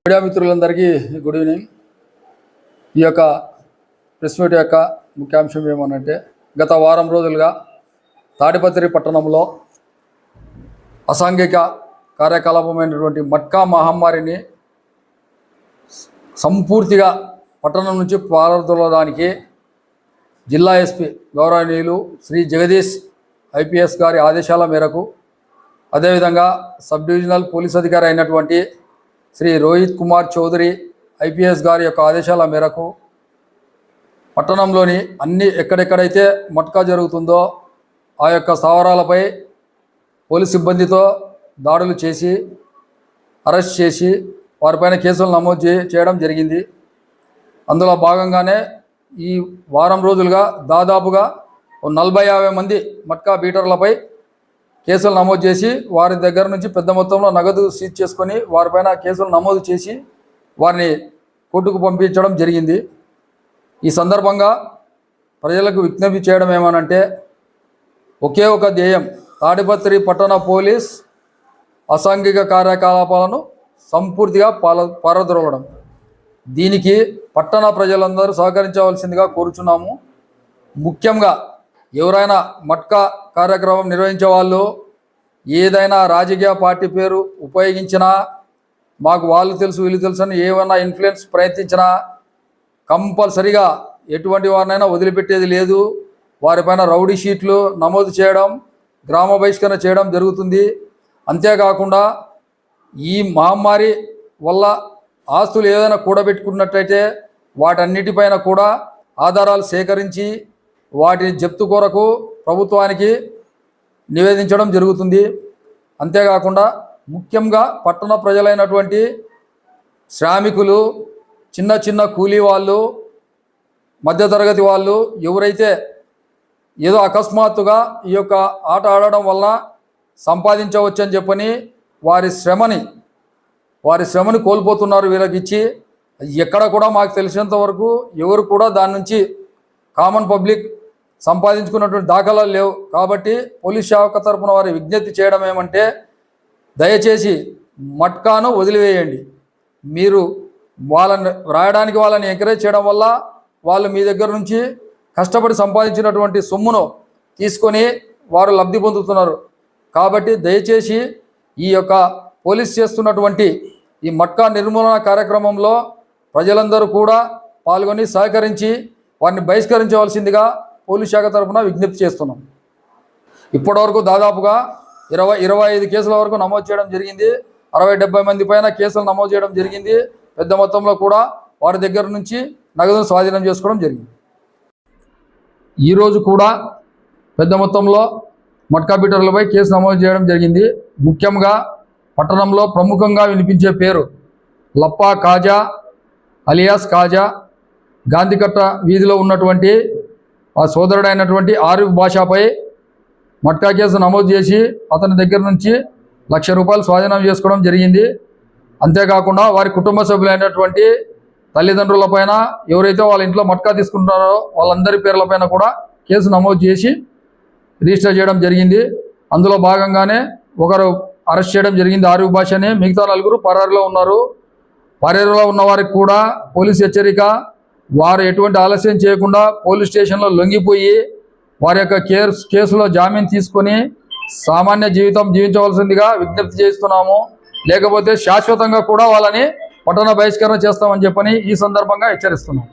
Media మిత్రులందరికీ good evening. ఈ యొక్క ప్రెస్ మీట్ యొక్క ముఖ్యాంశం ఏమనంటే, గత వారం రోజులుగా తాడిపత్రి పట్టణంలో అసాంఘిక కార్యకలాపమైనటువంటి మట్కా మహమ్మారిని సంపూర్తిగా పట్టణం నుంచి పారదోలడానికి జిల్లా ఎస్పీ గౌరవనీయులు శ్రీ జగదీష్ ఐపీఎస్ గారి ఆదేశాల మేరకు, అదేవిధంగా సబ్ డివిజనల్ పోలీస్ అధికారి అయినటువంటి శ్రీ రోహిత్ కుమార్ చౌదరి ఐపీఎస్ గారి యొక్క ఆదేశాల మేరకు పట్టణంలోని ఎక్కడెక్కడైతే మట్కా జరుగుతుందో ఆ యొక్క స్థావరాలపై పోలీస్ సిబ్బందితో దాడులు చేసి అరెస్ట్ చేసి వారిపైన కేసులు నమోదు చేయడం జరిగింది. అందులో భాగంగానే ఈ వారం రోజులుగా దాదాపుగా 40-50 మంది మట్కా బీటర్లపై కేసులు నమోదు చేసి వారి దగ్గర నుంచి పెద్ద మొత్తంలో నగదు సీజ్ చేసుకొని వారిపైన కేసులు నమోదు చేసి వారిని కోర్టుకు పంపించడం జరిగింది. ఈ సందర్భంగా ప్రజలకు విజ్ఞప్తి చేయడం ఏమనంటే, ఒకే ఒక ధ్యేయం, తాడిపత్రి పట్టణ పోలీస్ అసాంఘిక కార్యకలాపాలను సంపూర్తిగా పారద్రోలడం. దీనికి పట్టణ ప్రజలందరూ సహకరించవలసిందిగా కోరుచున్నాము. ముఖ్యంగా ఎవరైనా మట్కా కార్యక్రమం నిర్వహించే వాళ్ళు ఏదైనా రాజకీయ పార్టీ పేరు ఉపయోగించినా, మాకు వాళ్ళు తెలుసు వీళ్ళు తెలుసు అని ఏమైనా ఇన్ఫ్లుయెన్స్ ప్రయత్నించినా కంపల్సరిగా ఎటువంటి వారినైనా వదిలిపెట్టేది లేదు. వారిపైన రౌడీ షీట్లు నమోదు చేయడం, గ్రామ బహిష్కరణ చేయడం జరుగుతుంది. అంతేకాకుండా ఈ మహమ్మారి వల్ల ఆస్తులు ఏదైనా కూడబెట్టుకున్నట్టయితే వాటన్నిటిపైన కూడా ఆధారాలు సేకరించి వాటిని జప్తు కొరకు ప్రభుత్వానికి నివేదించడం జరుగుతుంది. అంతేకాకుండా ముఖ్యంగా పట్టణ ప్రజలైనటువంటి శ్రామికులు, చిన్న చిన్న కూలీ వాళ్ళు, మధ్యతరగతి వాళ్ళు ఎవరైతే ఏదో అకస్మాత్తుగా ఈ యొక్క ఆట ఆడడం వల్ల సంపాదించవచ్చని చెప్పని వారి శ్రమని కోల్పోతున్నారు. వీళ్ళకి ఇచ్చి ఎక్కడ కూడా మాకు తెలిసినంత వరకు ఎవరు కూడా దాని నుంచి కామన్ పబ్లిక్ సంపాదించుకున్నటువంటి దాఖలాలు లేవు. కాబట్టి పోలీస్ శాఖ తరపున వారి విజ్ఞప్తి చేయడం ఏమంటే, దయచేసి మట్కాను వదిలివేయండి. మీరు వాళ్ళని రాయడానికి వాళ్ళని ఎంకరేజ్ చేయడం వల్ల వాళ్ళు మీ దగ్గర నుంచి కష్టపడి సంపాదించినటువంటి సొమ్మును తీసుకొని వారు లబ్ధి పొందుతున్నారు. కాబట్టి దయచేసి ఈ యొక్క పోలీస్ చేస్తున్నటువంటి ఈ మట్కా నిర్మూలన కార్యక్రమంలో ప్రజలందరూ కూడా పాల్గొని సహకరించి వారిని బహిష్కరించవలసిందిగా పోలీస్ శాఖ తరఫున విజ్ఞప్తి చేస్తున్నాం. ఇప్పటివరకు దాదాపుగా 20-25 కేసుల వరకు నమోదు చేయడం జరిగింది. 60-70 మంది పైన కేసులు నమోదు చేయడం జరిగింది. పెద్ద మొత్తంలో కూడా వారి దగ్గర నుంచి నగదును స్వాధీనం చేసుకోవడం జరిగింది. ఈరోజు కూడా పెద్ద మొత్తంలో మట్కా బీటర్లపై కేసు నమోదు చేయడం జరిగింది. ముఖ్యంగా పట్టణంలో ప్రముఖంగా వినిపించే పేరు లప్పా కాజా అలియాస్ కాజా, గాంధీకట్ట వీధిలో ఉన్నటువంటి ఆ సోదరుడైనటువంటి ఆరిఫ్ బాషాపై మట్కా కేసు నమోదు చేసి అతని దగ్గర నుంచి ₹1,00,000 స్వాధీనం చేసుకోవడం జరిగింది. అంతేకాకుండా వారి కుటుంబ సభ్యులైనటువంటి తల్లిదండ్రులపైన, ఎవరైతే వాళ్ళ ఇంట్లో మట్కా తీసుకుంటారో వాళ్ళందరి పేర్లపైన కూడా కేసు నమోదు చేసి రిజిస్టర్ చేయడం జరిగింది. అందులో భాగంగానే ఒకరు అరెస్ట్ చేయడం జరిగింది, ఆరిఫ్ బాషాని. మిగతా 4 పరారీలో ఉన్నారు. పరారీలో ఉన్న వారికి కూడా పోలీస్ హెచ్చరిక, వారు ఎటువంటి ఆలస్యం చేయకుండా పోలీస్ స్టేషన్లో లొంగిపోయి వారి యొక్క కేసులో జామీన్ తీసుకొని సామాన్య జీవితం జీవించవలసిందిగా విజ్ఞప్తి చేస్తున్నాము. లేకపోతే శాశ్వతంగా కూడా వాళ్ళని పట్టణ బహిష్కరణ చేస్తామని చెప్పని ఈ సందర్భంగా హెచ్చరిస్తున్నాం.